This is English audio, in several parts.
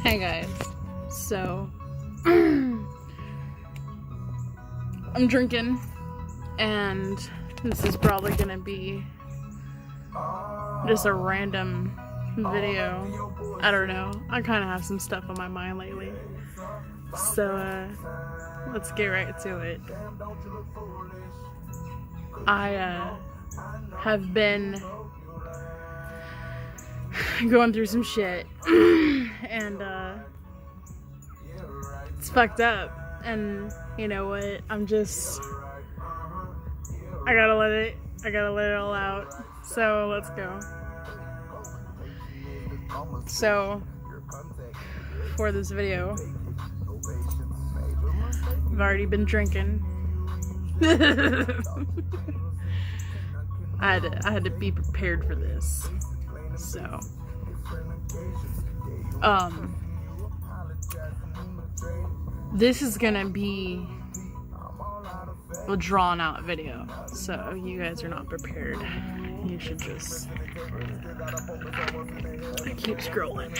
Hey guys, so I'm drinking, and this is probably gonna be just a random video. I don't know, I kind of have some stuff on my mind lately, so let's get right to it. I have been going through some shit and it's fucked up, and you know what, I gotta let it all out, so let's go. So for this video, I've already been drinking. I had to be prepared for this. So this is gonna be a drawn out video, so you guys are not prepared. You should just keep scrolling.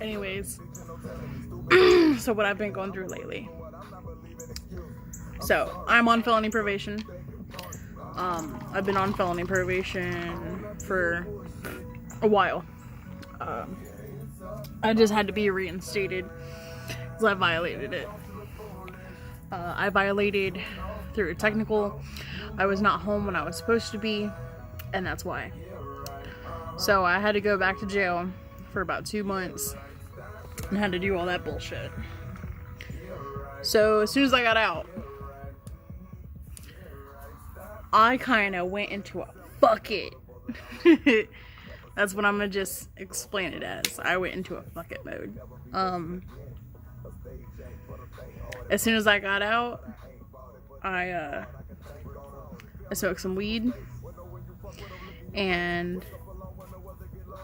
Anyways, so what I've been going through lately. So I'm on felony probation. I've been on felony probation for a while. I just had to be reinstated because I violated it. I violated through a technical. I was not home when I was supposed to be, and that's why. So I had to go back to jail for about 2 months and had to do all that bullshit. So as soon as I got out, I kind of went into a fuck it. That's what I'm gonna just explain it as. I went into a fuck it mode. As soon as I got out, I smoked some weed, and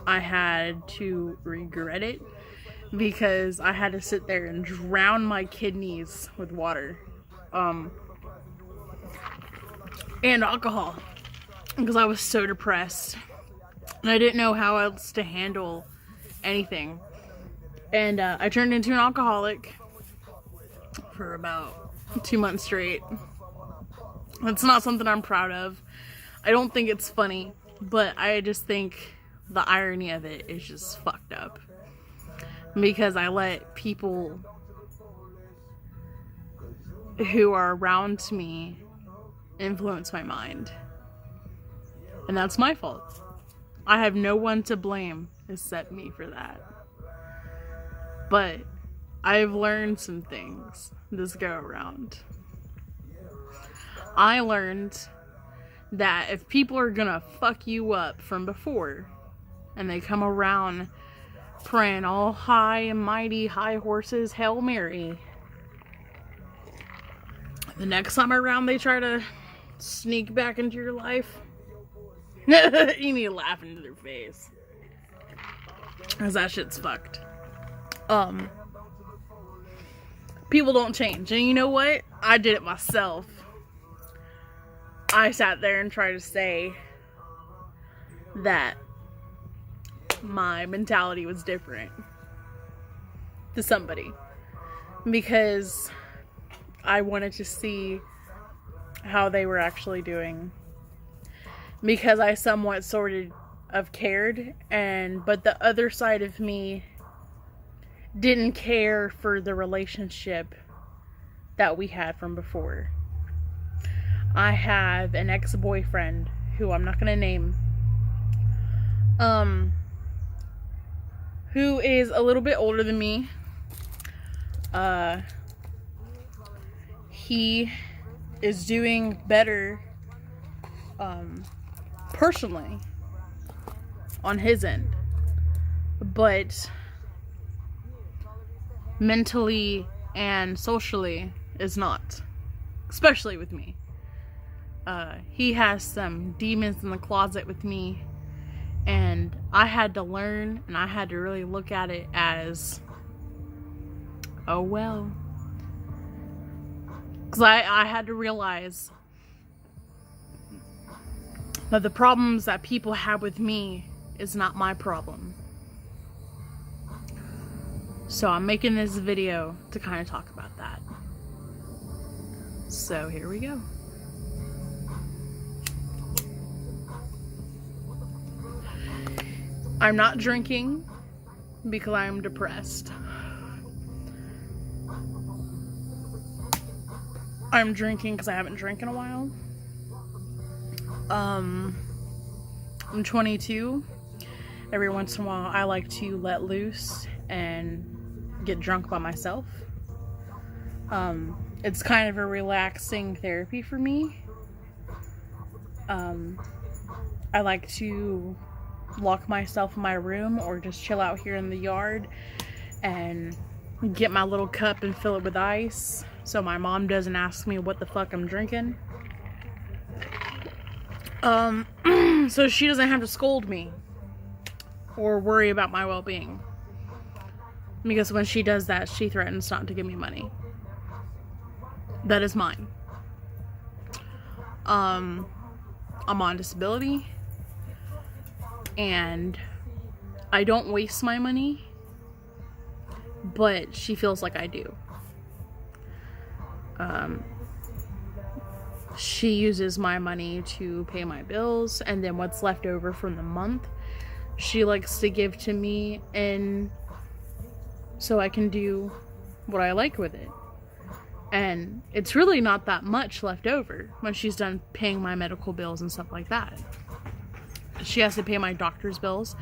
I had to regret it because I had to sit there and drown my kidneys with water. And alcohol, because I was so depressed and I didn't know how else to handle anything, and I turned into an alcoholic for about 2 months straight. It's not something I'm proud of. I don't think it's funny, but I just think the irony of it is just fucked up, because I let people who are around me influence my mind, and that's my fault. I have no one to blame except me for that. But I've learned some things this go around. I learned that if people are gonna fuck you up from before, and they come around praying all high and mighty, high horses, Hail Mary, the next time around they try to sneak back into your life, you need to laugh into their face, because that shit's fucked. People don't change, and you know what? I did it myself. I sat there and tried to say that my mentality was different to somebody, because I wanted to see how they were actually doing, because I somewhat sort of cared, but the other side of me didn't care for the relationship that we had from before. I have an ex-boyfriend who I'm not gonna name, who is a little bit older than me. He is doing better personally on his end, but mentally and socially is not, especially with me. He has some demons in the closet with me, and I had to learn, and I had to really look at it as, oh well. Because I had to realize that the problems that people have with me is not my problem. So I'm making this video to kind of talk about that. So here we go. I'm not drinking because I'm depressed. I'm drinking because I haven't drank in a while. I'm 22. Every once in a while, I like to let loose and get drunk by myself. It's kind of a relaxing therapy for me. I like to lock myself in my room or just chill out here in the yard and get my little cup and fill it with ice so my mom doesn't ask me what the fuck I'm drinking. So she doesn't have to scold me or worry about my well-being. Because when she does that, she threatens not to give me money. That is mine. I'm on disability. And I don't waste my money. But she feels like I do. She uses my money to pay my bills. And then what's left over from the month, she likes to give to me, and so I can do what I like with it. And it's really not that much left over when she's done paying my medical bills and stuff like that. She has to pay my doctor's bills.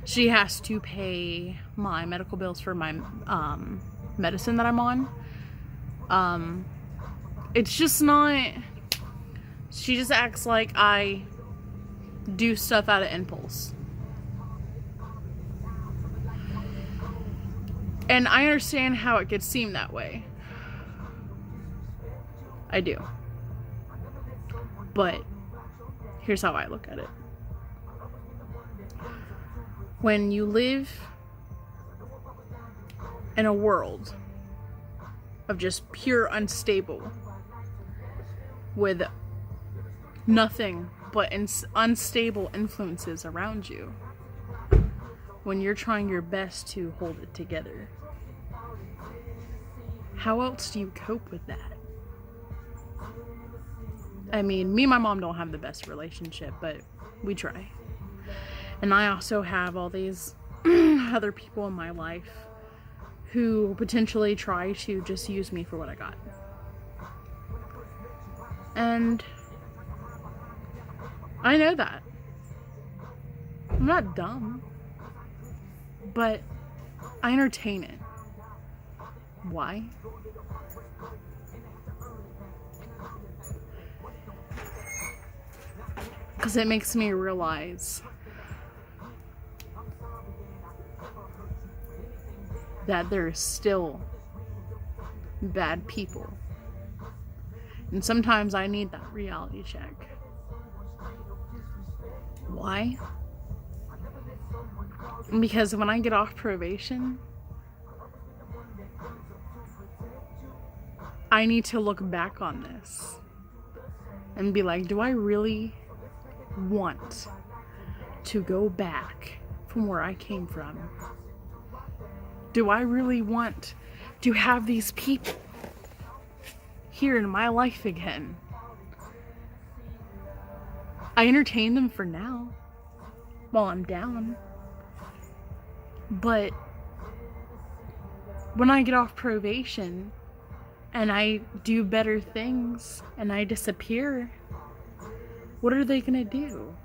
She has to pay my medical bills for my medicine that I'm on. It's just not... She just acts like I do stuff out of impulse. And I understand how it could seem that way. I do. But here's how I look at it. When you live in a world of just pure unstable, with nothing but unstable influences around you, when you're trying your best to hold it together, how else do you cope with that? I mean, me and my mom don't have the best relationship, but we try. And I also have all these other people in my life who potentially try to just use me for what I got. And I know that. I'm not dumb. But I entertain it. Why? Because it makes me realize that there's still bad people. And sometimes I need that reality check. Why? Because when I get off probation, I need to look back on this and be like, do I really want to go back from where I came from? Do I really want to have these people here in my life again? I entertain them for now while I'm down. But when I get off probation and I do better things and I disappear, what are they gonna do?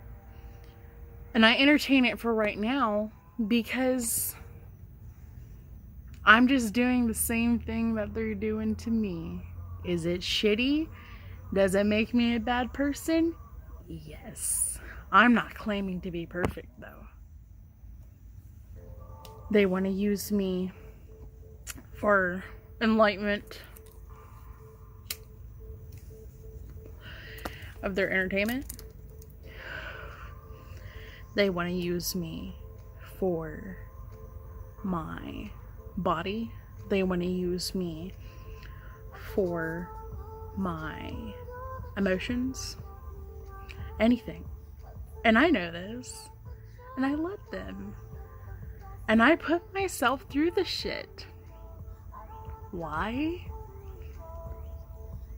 And I entertain it for right now because I'm just doing the same thing that they're doing to me. Is it shitty? Does it make me a bad person? Yes. I'm not claiming to be perfect though. They want to use me for enlightenment of their entertainment. They want to use me for my body. They want to use me for my emotions. Anything. And I know this. And I let them. And I put myself through the shit. Why?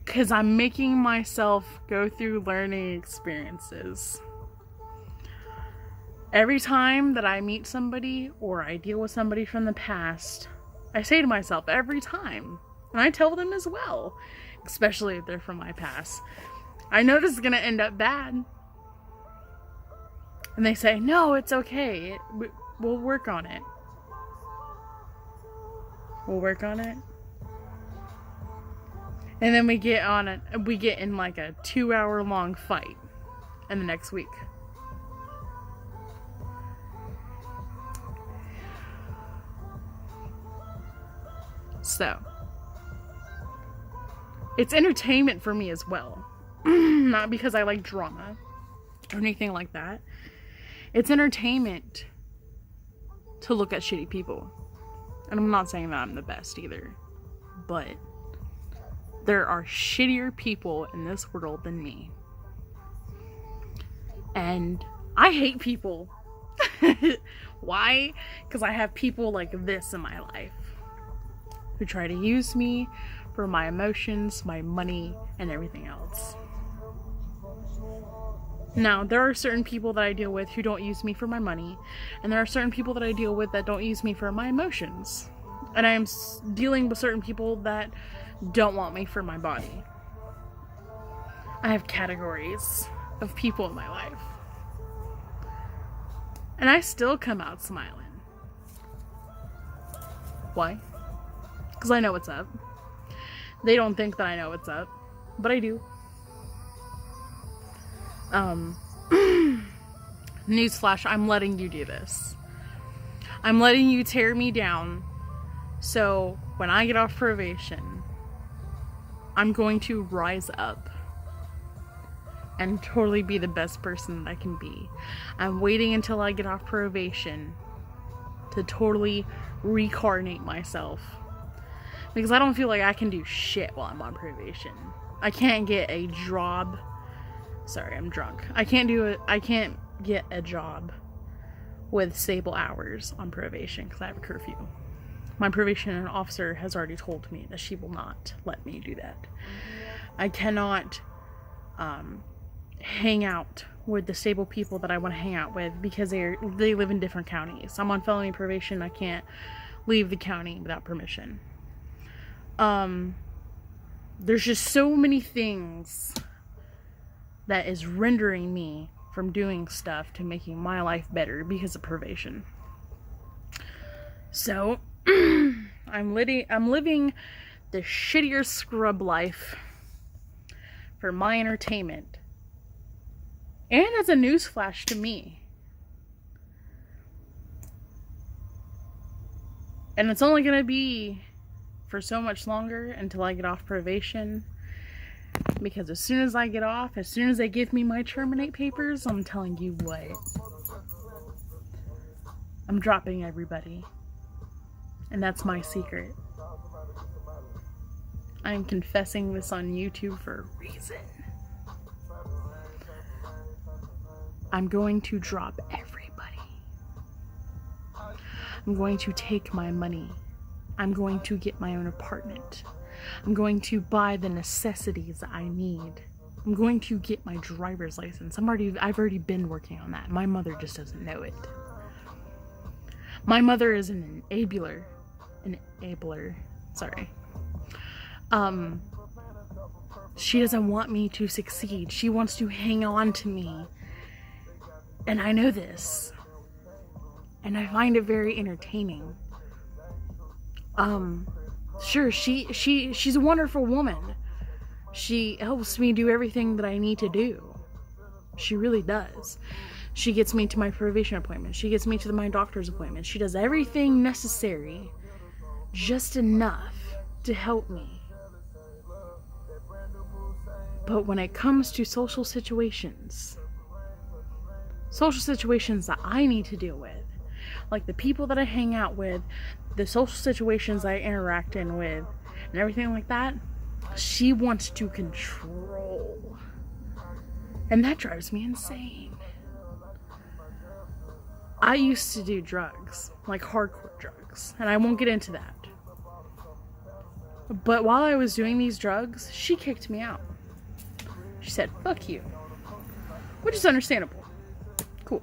Because I'm making myself go through learning experiences. Every time that I meet somebody or I deal with somebody from the past, I say to myself every time, and I tell them as well, especially if they're from my past, I know this is going to end up bad. And they say, no, it's okay. We'll work on it. We'll work on it. And then we get in like a 2-hour long fight in the next week. So, it's entertainment for me as well. Not because I like drama or anything like that. It's entertainment to look at shitty people. And I'm not saying that I'm the best either. But there are shittier people in this world than me. And I hate people. Why? Because I have people like this in my life who try to use me for my emotions, my money, and everything else. Now, there are certain people that I deal with who don't use me for my money, and there are certain people that I deal with that don't use me for my emotions. And I am dealing with certain people that don't want me for my body. I have categories of people in my life. And I still come out smiling. Why? Because I know what's up. They don't think that I know what's up, but I do. Newsflash, I'm letting you do this. I'm letting you tear me down, so when I get off probation, I'm going to rise up and totally be the best person that I can be. I'm waiting until I get off probation to totally reincarnate myself, because I don't feel like I can do shit while I'm on probation. I can't get a job. Sorry, I'm drunk. I can't get a job with stable hours on probation because I have a curfew. My probation officer has already told me that she will not let me do that. I cannot hang out with the stable people that I want to hang out with because they live in different counties. I'm on felony probation. I can't leave the county without permission. There's just so many things that is rendering me from doing stuff to making my life better because of probation. So, I'm living the shittier scrub life for my entertainment. And as a newsflash to me. And it's only gonna be for so much longer until I get off probation. Because as soon as I get off, as soon as they give me my terminate papers, I'm telling you what. I'm dropping everybody. And that's my secret. I'm confessing this on YouTube for a reason. I'm going to drop everybody. I'm going to take my money. I'm going to get my own apartment. I'm going to buy the necessities that I need. I'm going to get my driver's license. I've already been working on that. My mother just doesn't know it. My mother is an enabler. Sorry. She doesn't want me to succeed. She wants to hang on to me. And I know this. And I find it very entertaining. Sure, she's a wonderful woman. She helps me do everything that I need to do. She really does. She gets me to my probation appointment. She gets me to my doctor's appointment. She does everything necessary, just enough to help me. But when it comes to social situations that I need to deal with, like the people that I hang out with, the social situations I interact in with, and everything like that, she wants to control. And that drives me insane. I used to do drugs, like hardcore drugs, and I won't get into that. But while I was doing these drugs, she kicked me out. She said, fuck you. Which is understandable. Cool.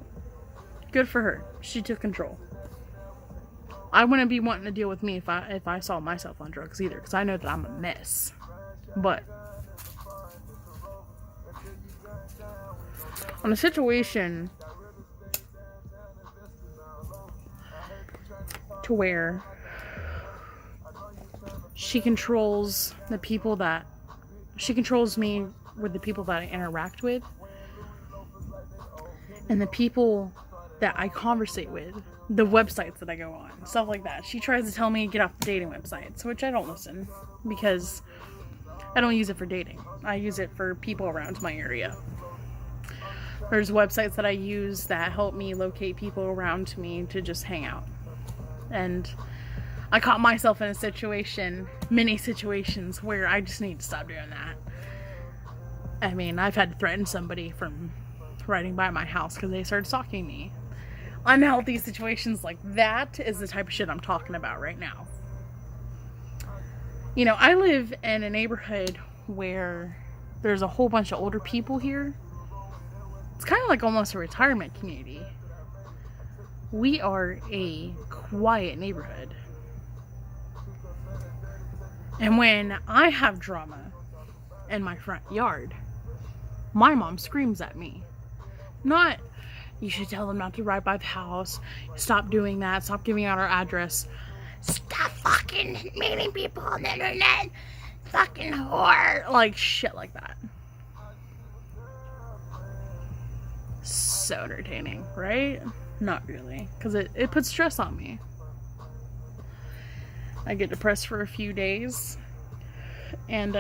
Good for her. She took control. I wouldn't be wanting to deal with me if I saw myself on drugs either, because I know that I'm a mess. But on a situation to where she controls me with the people that I interact with and the people that I conversate with, the websites that I go on, stuff like that. She tries to tell me to get off the dating websites, which I don't listen, because I don't use it for dating. I use it for people around my area. There's websites that I use that help me locate people around me to just hang out. And I caught myself in many situations where I just need to stop doing that. I mean, I've had to threaten somebody from riding by my house because they started stalking me. Unhealthy situations like that is the type of shit I'm talking about right now. You know, I live in a neighborhood where there's a whole bunch of older people here. It's kind of like almost a retirement community. We are a quiet neighborhood. And when I have drama in my front yard, my mom screams at me. Not, you should tell them not to ride by the house, stop doing that, stop giving out our address, stop fucking meeting people on the internet, fucking whore, like shit like that. So entertaining, right? Not really, because it puts stress on me. I get depressed for a few days, and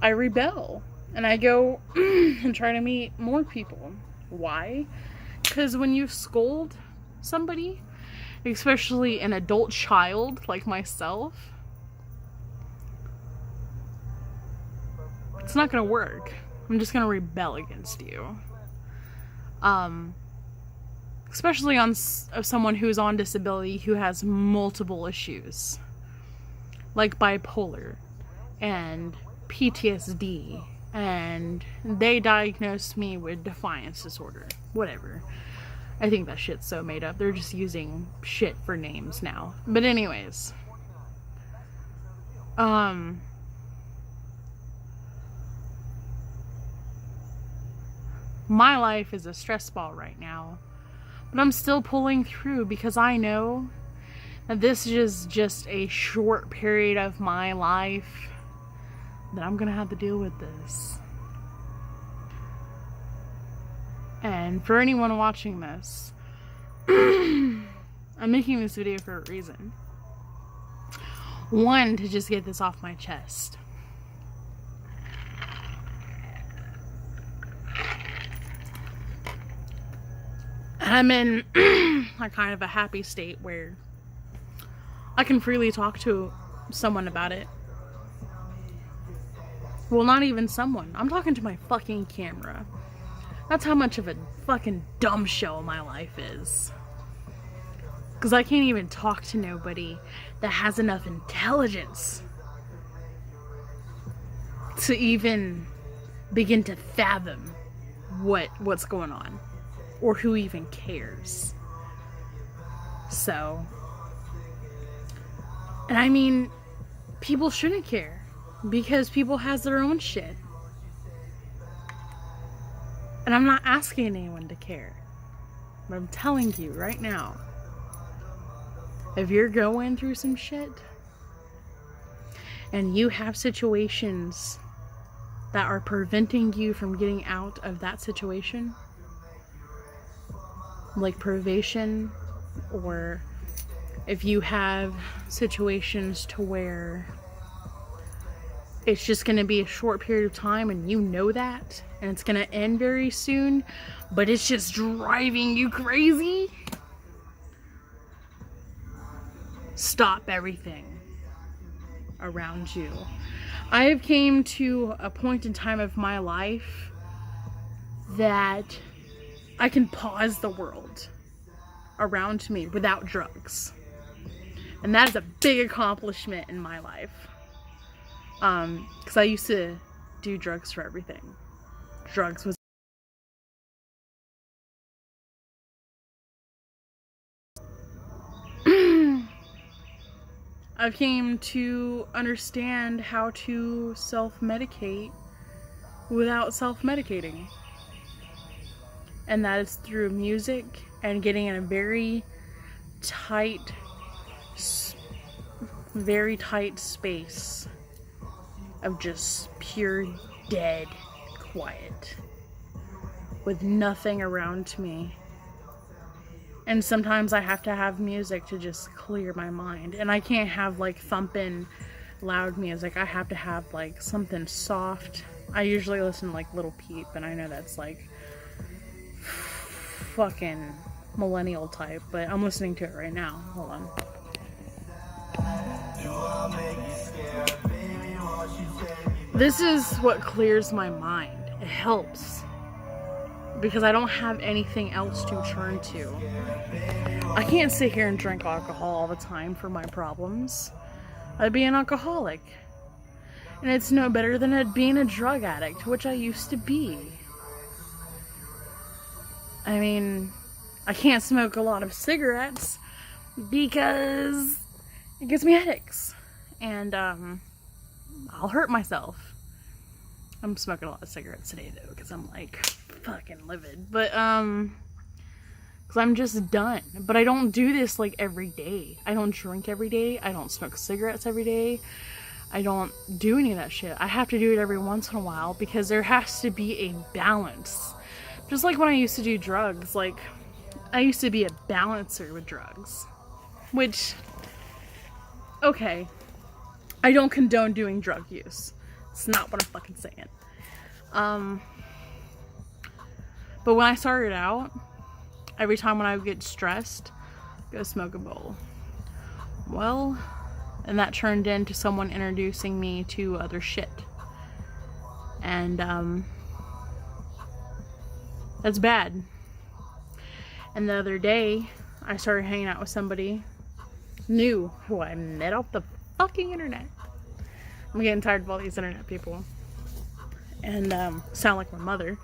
I rebel, and I go and try to meet more people. Why? Because when you scold somebody, especially an adult child like myself, it's not gonna work. I'm just gonna rebel against you. Especially on someone who's on disability who has multiple issues, like bipolar and PTSD, and they diagnosed me with defiance disorder. Whatever. I think that shit's so made up. They're just using shit for names now. But anyways, my life is a stress ball right now, but I'm still pulling through because I know that this is just a short period of my life that I'm gonna have to deal with this. And for anyone watching this, I'm making this video for a reason. One, to just get this off my chest. I'm in a kind of a happy state where I can freely talk to someone about it. Well, not even someone. I'm talking to my fucking camera. That's how much of a fucking dumb shell my life is. Because I can't even talk to nobody that has enough intelligence to even begin to fathom what's going on. Or who even cares. So, and I mean, people shouldn't care, because people has their own shit. And I'm not asking anyone to care, but I'm telling you right now, if you're going through some shit, and you have situations that are preventing you from getting out of that situation, like probation, or if you have situations to where it's just going to be a short period of time and you know that, and it's going to end very soon, but it's just driving you crazy, stop everything around you. I have came to a point in time of my life that I can pause the world around me without drugs. And that is a big accomplishment in my life. Because I used to do drugs for everything. Drugs was I've came to understand how to self-medicate without self-medicating. And that is through music and getting in a very tight space of just pure dead quiet with nothing around me. And sometimes I have to have music to just clear my mind. And I can't have like thumping loud music. I have to have like something soft. I usually listen to like Little Peep, and I know that's like fucking millennial type, but I'm listening to it right now. Hold on. This is what clears my mind. It helps. Because I don't have anything else to turn to. I can't sit here and drink alcohol all the time for my problems. I'd be an alcoholic. And it's no better than it being a drug addict, which I used to be. I mean, I can't smoke a lot of cigarettes because it gives me headaches. And I'll hurt myself. I'm smoking a lot of cigarettes today though, because I'm like fucking livid. But because I'm just done. But I don't do this like every day. I don't drink every day. I don't smoke cigarettes every day. I don't do any of that shit. I have to do it every once in a while because there has to be a balance. Just like when I used to do drugs, like I used to be a balancer with drugs. Which, okay, I don't condone doing drug use. It's not what I'm fucking saying. But when I started out, every time when I would get stressed, go smoke a bowl. Well, and that turned into someone introducing me to other shit. And, that's bad. And the other day, I started hanging out with somebody new who I met off the fucking internet. I'm getting tired of all these internet people. And, sound like my mother.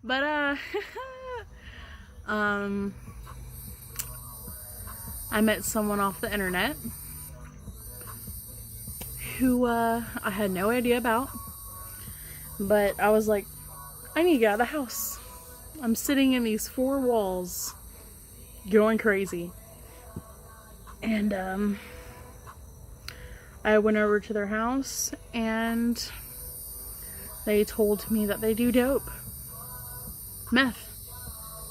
But, I met someone off the internet who, I had no idea about. But I was like, I need to get out of the house. I'm sitting in these four walls, going crazy. And, I went over to their house, and they told me that they do dope. Meth.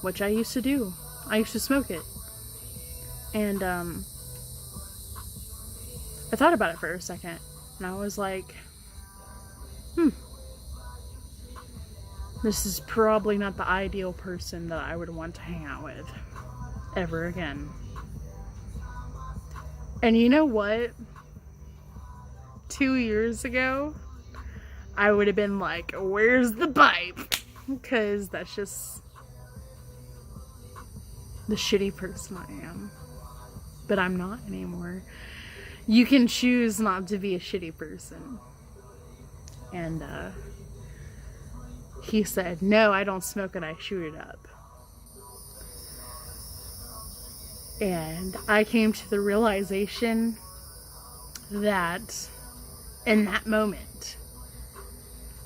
Which I used to do. I used to smoke it. And, I thought about it for a second. And I was like, this is probably not the ideal person that I would want to hang out with ever again. And you know what? 2 years ago, I would have been like, where's the pipe? Because that's just the shitty person I am. But I'm not anymore. You can choose not to be a shitty person. And, he said, no, I don't smoke it, I shoot it up. And I came to the realization that in that moment,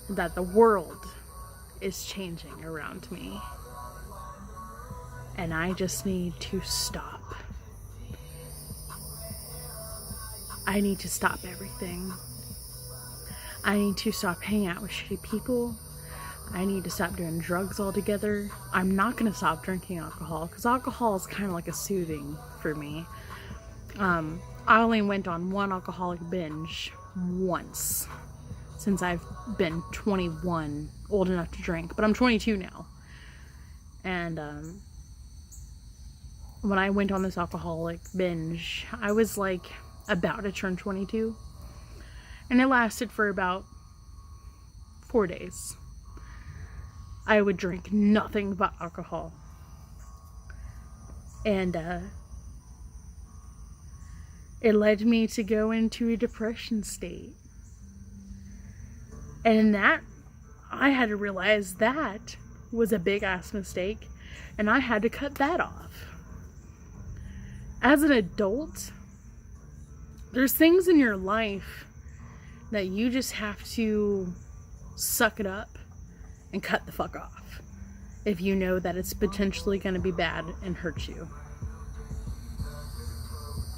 that the world is changing around me. And I just need to stop. I need to stop everything. I need to stop hanging out with shitty people. I need to stop doing drugs altogether. I'm not going to stop drinking alcohol because alcohol is kind of like a soothing for me. I only went on one alcoholic binge once since I've been 21, old enough to drink, but I'm 22 now. And when I went on this alcoholic binge, I was like about to turn 22, and it lasted for about 4 days. I would drink nothing but alcohol. And it led me to go into a depression state. And in that, I had to realize that was a big ass mistake, and I had to cut that off. As an adult, there's things in your life that you just have to suck it up and cut the fuck off if you know that it's potentially going to be bad and hurt you.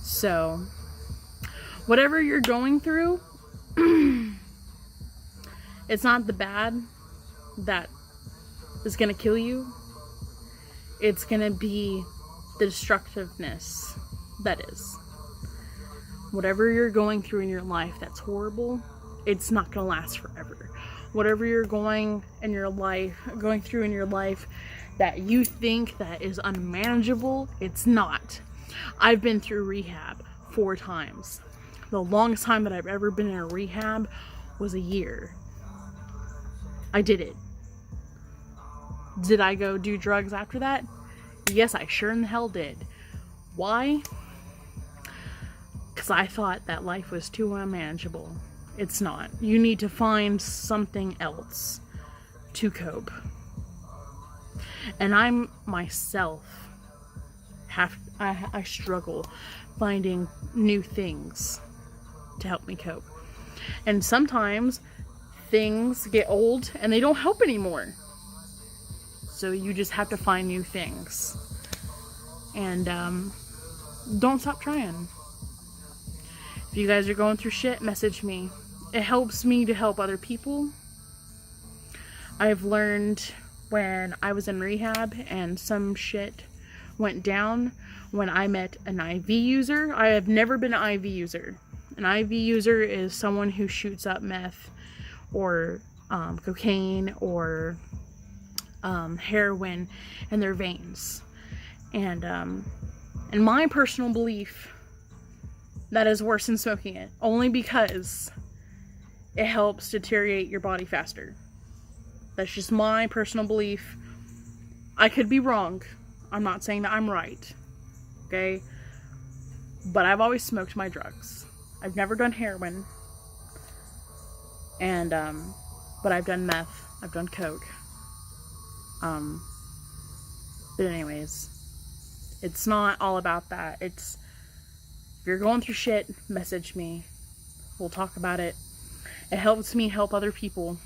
So, whatever you're going through, it's not the bad that is going to kill you. It's going to be the destructiveness that is. Whatever you're going through in your life that's horrible, it's not going to last forever. Whatever you're going through in your life that you think that is unmanageable, it's not. I've been through rehab 4 times. The longest time that I've ever been in a rehab was a year. I did it. Did I go do drugs after that? Yes, I sure in the hell did. Why? Because I thought that life was too unmanageable. It's not. You need to find something else to cope. And I'm myself I struggle finding new things to help me cope. And sometimes things get old and they don't help anymore. So you just have to find new things. And don't stop trying. If you guys are going through shit, message me. It helps me to help other people. I've learned when I was in rehab and some shit went down when I met an IV user. I have never been an IV user. An IV user is someone who shoots up meth or cocaine or heroin in their veins. And in my personal belief, that is worse than smoking it. Only because it helps deteriorate your body faster. That's just my personal belief. I could be wrong. I'm not saying that I'm right. Okay? But I've always smoked my drugs. I've never done heroin. And, but I've done meth. I've done coke. But anyways, it's not all about that. It's, if you're going through shit, message me. We'll talk about it. It helps me help other people.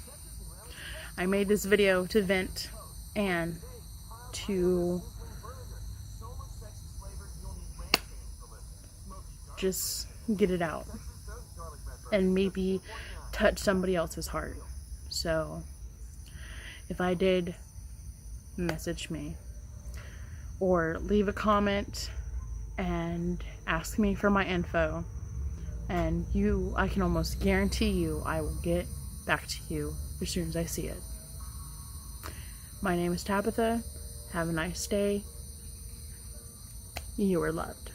I made this video to vent and to just get it out and maybe touch somebody else's heart. So if I did, message me or leave a comment and ask me for my info, and I can almost guarantee you I will get back to you as soon as I see it. My name is Tabitha. Have a nice day. You are loved.